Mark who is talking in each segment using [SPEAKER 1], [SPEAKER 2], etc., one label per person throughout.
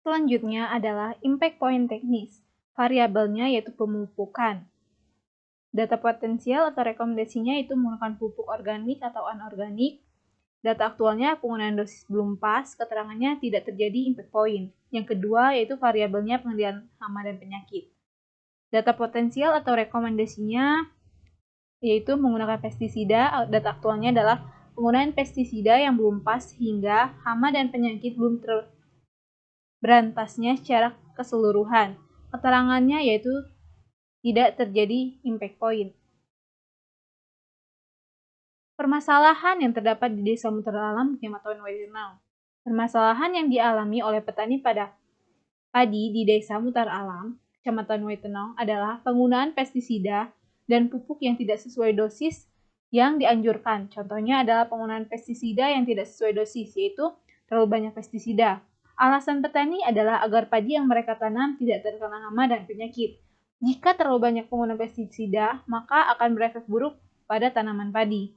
[SPEAKER 1] Selanjutnya adalah impact point teknis. Variabelnya yaitu pemupukan. Data potensial atau rekomendasinya itu menggunakan pupuk organik atau anorganik. Data aktualnya penggunaan dosis belum pas, keterangannya tidak terjadi impact point. Yang kedua yaitu variabelnya pengendalian hama dan penyakit. Data potensial atau rekomendasinya yaitu menggunakan pestisida. Data aktualnya adalah penggunaan pestisida yang belum pas hingga hama dan penyakit belum berantasnya secara keseluruhan. Keterangannya yaitu tidak terjadi impact point. Permasalahan yang terdapat di Desa Mutara Alam, Kecamatan Waitenau. Permasalahan yang dialami oleh petani pada padi di Desa Mutara Alam, Kecamatan Waitenau adalah penggunaan pestisida dan pupuk yang tidak sesuai dosis yang dianjurkan. Contohnya adalah penggunaan pestisida yang tidak sesuai dosis, yaitu terlalu banyak pestisida. Alasan petani adalah agar padi yang mereka tanam tidak terkena hama dan penyakit. Jika terlalu banyak penggunaan pestisida, maka akan berefek buruk pada tanaman padi.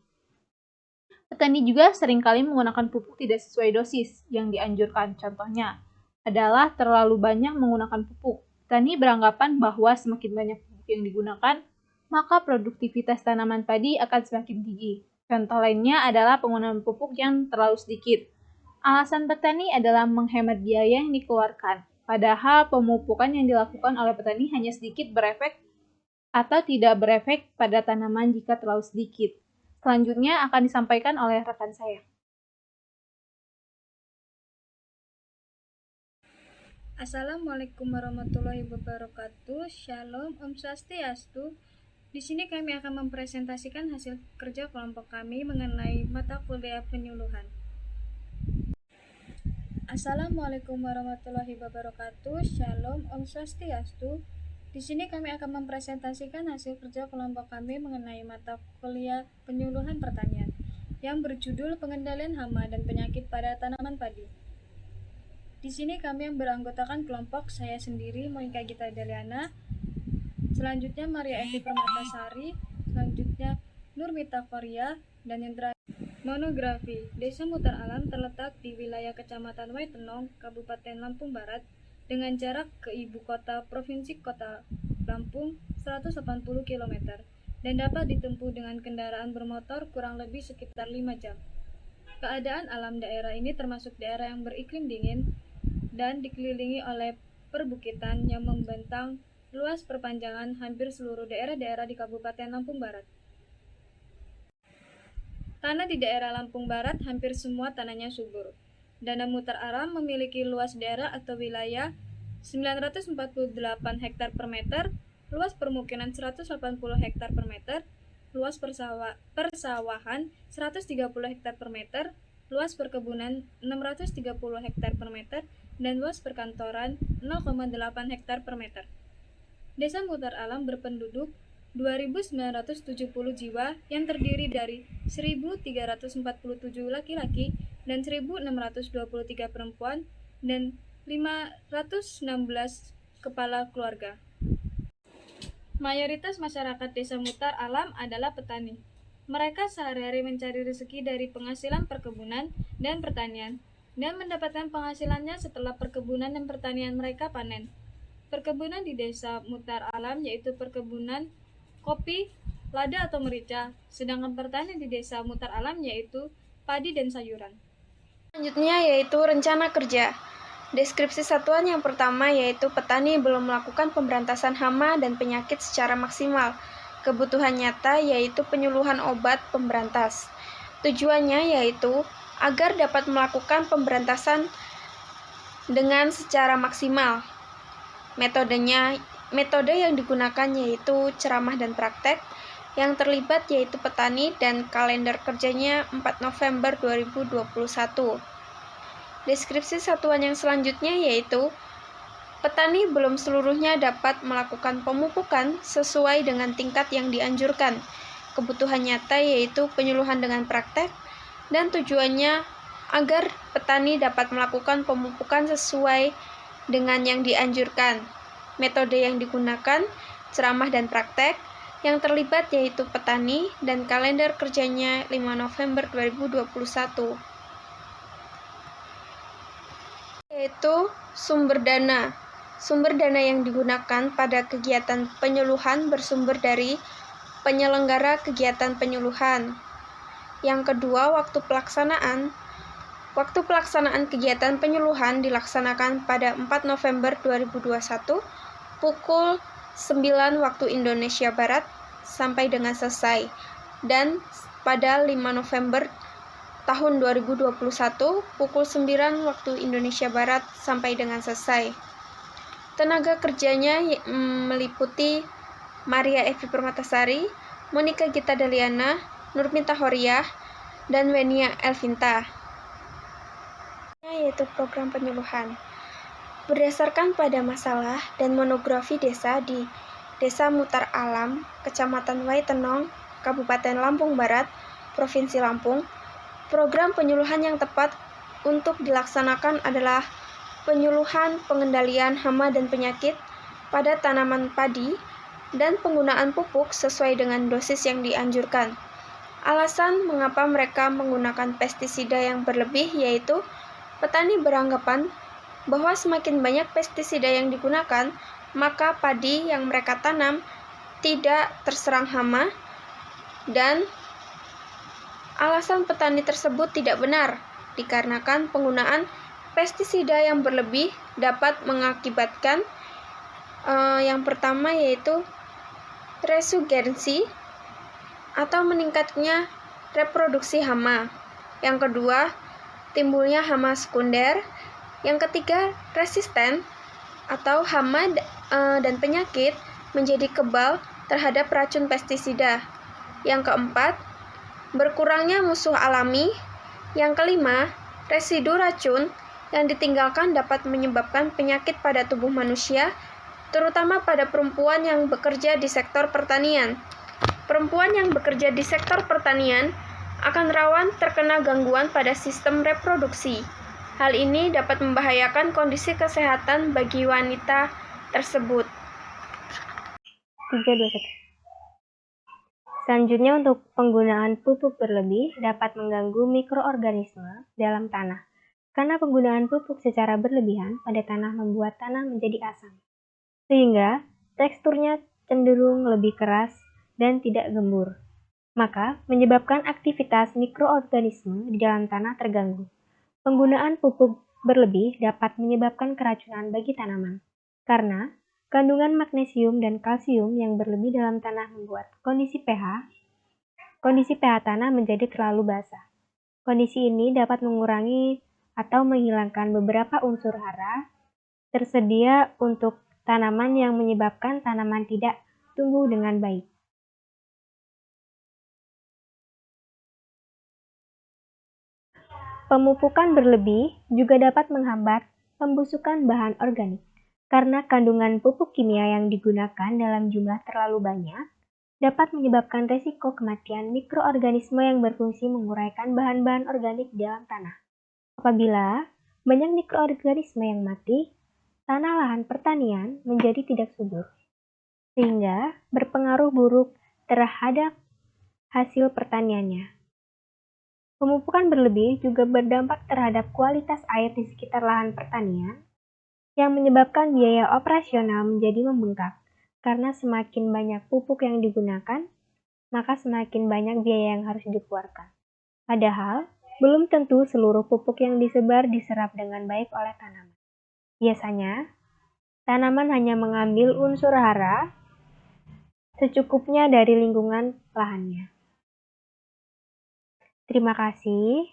[SPEAKER 1] Petani juga seringkali menggunakan pupuk tidak sesuai dosis yang dianjurkan. Contohnya adalah terlalu banyak menggunakan pupuk. Petani beranggapan bahwa semakin banyak pupuk yang digunakan, maka produktivitas tanaman padi akan semakin tinggi. Contoh lainnya adalah penggunaan pupuk yang terlalu sedikit. Alasan petani adalah menghemat biaya yang dikeluarkan. Padahal pemupukan yang dilakukan oleh petani hanya sedikit berefek atau tidak berefek pada tanaman jika terlalu sedikit. Selanjutnya akan disampaikan oleh rekan saya.
[SPEAKER 2] Assalamualaikum warahmatullahi wabarakatuh. Shalom, Om Swastiastu. Di sini kami akan mempresentasikan hasil kerja kelompok kami mengenai mata kuliah penyuluhan. Assalamualaikum warahmatullahi wabarakatuh. Shalom, Om Swastiastu. Di sini kami akan mempresentasikan hasil kerja kelompok kami mengenai mata kuliah penyuluhan pertanian yang berjudul Pengendalian Hama dan Penyakit pada Tanaman Padi. Di sini kami yang beranggotakan kelompok saya sendiri, Monika Gita Deliana, selanjutnya Maria Evi Permatasari, selanjutnya Nurmita Korea, dan yang terakhir monografi. Desa Mutar Alam terletak di wilayah Kecamatan Waitenong, Kabupaten Lampung Barat, dengan jarak ke ibu kota Provinsi Kota Lampung 180 km dan dapat ditempuh dengan kendaraan bermotor kurang lebih sekitar 5 jam. Keadaan alam daerah ini termasuk daerah yang beriklim dingin dan dikelilingi oleh perbukitan yang membentang luas perpanjangan hampir seluruh daerah-daerah di Kabupaten Lampung Barat. Tanah di daerah Lampung Barat hampir semua tanahnya subur. Dana Mutar Alam memiliki luas daerah atau wilayah 948 hektar per meter, luas permukiman 180 hektar per meter, luas persawahan 130 hektar per meter, luas perkebunan 630 hektar per meter, dan luas perkantoran 0,8 hektar per meter. Desa Mutar Alam berpenduduk 2.970 jiwa yang terdiri dari 1.347 laki-laki dan 1.623 perempuan dan 516 kepala keluarga. Mayoritas masyarakat Desa Mutar Alam adalah petani. Mereka sehari-hari mencari rezeki dari penghasilan perkebunan dan pertanian dan mendapatkan penghasilannya setelah perkebunan dan pertanian mereka panen. Perkebunan di Desa Mutar Alam yaitu perkebunan kopi, lada atau merica, sedangkan pertanian di Desa Mutar Alam yaitu padi dan sayuran.
[SPEAKER 3] Selanjutnya yaitu rencana kerja. Deskripsi satuan yang pertama yaitu petani belum melakukan pemberantasan hama dan penyakit secara maksimal. Kebutuhan nyata yaitu penyuluhan obat pemberantas. Tujuannya yaitu agar dapat melakukan pemberantasan dengan secara maksimal. Metode yang digunakan yaitu ceramah dan praktek. Yang terlibat yaitu petani dan kalender kerjanya 4 November 2021. Deskripsi satuan yang selanjutnya yaitu petani belum seluruhnya dapat melakukan pemupukan sesuai dengan tingkat yang dianjurkan. Kebutuhan nyata yaitu penyuluhan dengan praktek dan tujuannya agar petani dapat melakukan pemupukan sesuai dengan yang dianjurkan. Metode yang digunakan ceramah dan praktek. Yang terlibat yaitu petani dan kalender kerjanya 5 November 2021. yaitu sumber dana. Sumber dana yang digunakan pada kegiatan penyuluhan bersumber dari penyelenggara kegiatan penyuluhan. Yang kedua, waktu pelaksanaan. Waktu pelaksanaan kegiatan penyuluhan dilaksanakan pada 4 November 2021 pukul 9 waktu Indonesia Barat sampai dengan selesai, dan pada 5 November tahun 2021 pukul 9 waktu Indonesia Barat sampai dengan selesai. Tenaga kerjanya meliputi Maria Evi Permatasari, Monica Gita Daliana, Nurminta Horiah, dan Wenia Elvinta. Yaitu program penyuluhan. Berdasarkan pada masalah dan monografi desa di Desa Mutar Alam, Kecamatan Waitenong, Kabupaten Lampung Barat, Provinsi Lampung, program penyuluhan yang tepat untuk dilaksanakan adalah penyuluhan pengendalian hama dan penyakit pada tanaman padi dan penggunaan pupuk sesuai dengan dosis yang dianjurkan. Alasan mengapa mereka menggunakan pestisida yang berlebih yaitu petani beranggapan bahwa semakin banyak pestisida yang digunakan, maka padi yang mereka tanam tidak terserang hama, dan alasan petani tersebut tidak benar dikarenakan penggunaan pestisida yang berlebih dapat mengakibatkan yang pertama yaitu resurgensi atau meningkatnya reproduksi hama. Yang kedua, timbulnya hama sekunder. Yang ketiga, resisten atau hama dan penyakit menjadi kebal terhadap racun pestisida. Yang keempat, berkurangnya musuh alami. Yang kelima, residu racun yang ditinggalkan dapat menyebabkan penyakit pada tubuh manusia, terutama pada perempuan yang bekerja di sektor pertanian. Perempuan yang bekerja di sektor pertanian akan rawan terkena gangguan pada sistem reproduksi. Hal ini dapat membahayakan kondisi kesehatan bagi wanita tersebut.
[SPEAKER 4] 321. Selanjutnya, untuk penggunaan pupuk berlebih dapat mengganggu mikroorganisme dalam tanah. Karena penggunaan pupuk secara berlebihan pada tanah membuat tanah menjadi asam, sehingga teksturnya cenderung lebih keras dan tidak gembur. Maka menyebabkan aktivitas mikroorganisme di dalam tanah terganggu. Penggunaan pupuk berlebih dapat menyebabkan keracunan bagi tanaman, karena kandungan magnesium dan kalsium yang berlebih dalam tanah membuat kondisi pH tanah menjadi terlalu basah. Kondisi ini dapat mengurangi atau menghilangkan beberapa unsur hara tersedia untuk tanaman yang menyebabkan tanaman tidak tumbuh dengan baik. Pemupukan berlebih juga dapat menghambat pembusukan bahan organik, karena kandungan pupuk kimia yang digunakan dalam jumlah terlalu banyak dapat menyebabkan resiko kematian mikroorganisme yang berfungsi menguraikan bahan-bahan organik di dalam tanah. Apabila banyak mikroorganisme yang mati, tanah lahan pertanian menjadi tidak subur, sehingga berpengaruh buruk terhadap hasil pertaniannya. Pemupukan berlebih juga berdampak terhadap kualitas air di sekitar lahan pertanian, yang menyebabkan biaya operasional menjadi membengkak. Karena semakin banyak pupuk yang digunakan, maka semakin banyak biaya yang harus dikeluarkan. Padahal, belum tentu seluruh pupuk yang disebar diserap dengan baik oleh tanaman. Biasanya, tanaman hanya mengambil unsur hara secukupnya dari lingkungan lahannya. Terima kasih.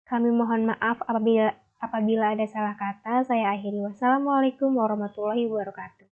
[SPEAKER 4] Kami mohon maaf apabila ada salah kata. Saya akhiri. Wassalamualaikum warahmatullahi wabarakatuh.